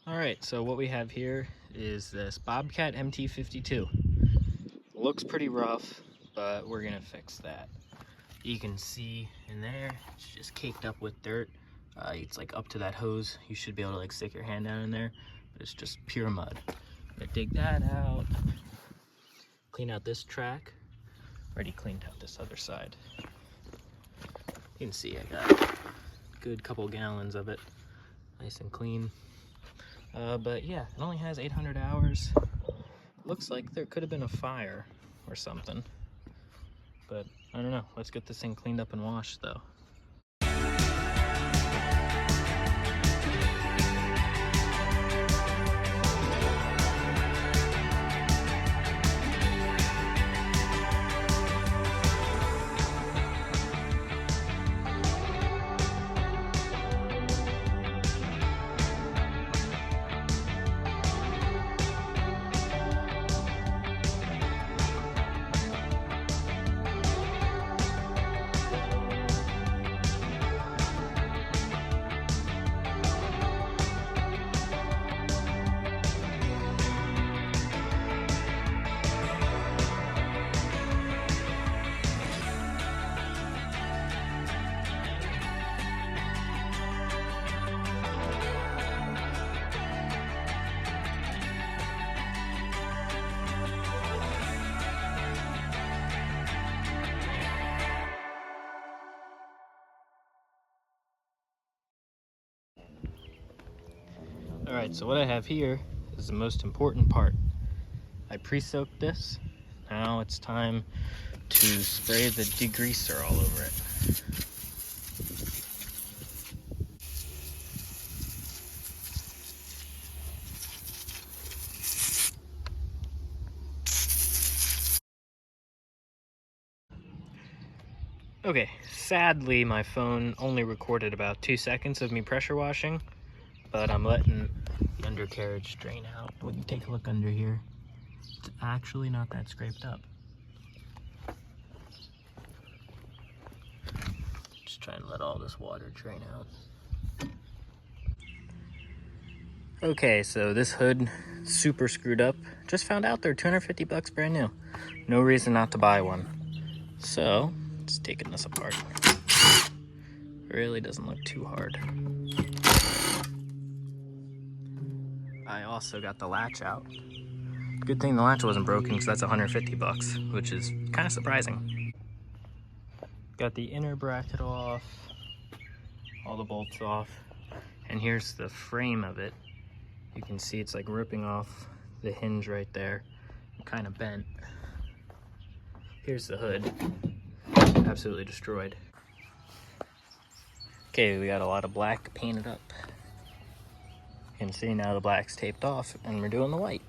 Alright, so what we have here is this Bobcat mt52. Looks pretty rough, but we're gonna fix that. You can see in there, it's just caked up with dirt. It's like up to that hose. You should be able to like stick your hand down in there, but it's just pure mud. I'm gonna dig that out, clean out this track. Already cleaned out this other side. You can see I got a good couple gallons of it, nice and clean. But yeah, it only has 800 hours. Looks like there could have been a fire or something, but I don't know. Let's get this thing cleaned up and washed though. Alright, so what I have here is the most important part. I pre-soaked this. Now it's time to spray the degreaser all over it. Okay, sadly my phone only recorded about 2 seconds of me pressure washing, but I'm letting the undercarriage drain out. We can take a look under here. It's actually not that scraped up. Just trying to let all this water drain out. Okay, so this hood, super screwed up. Just found out they're 250 bucks brand new. No reason not to buy one. So, just taking this apart. Really doesn't look too hard. I also got the latch out. Good thing the latch wasn't broken because that's 150 bucks, which is kind of surprising. Got the inner bracket off, all the bolts off, and here's the frame of it. You can see it's like ripping off the hinge right there, kind of bent. Here's the hood, absolutely destroyed. Okay, we got a lot of black painted up. You can see now the black's taped off and we're doing the white.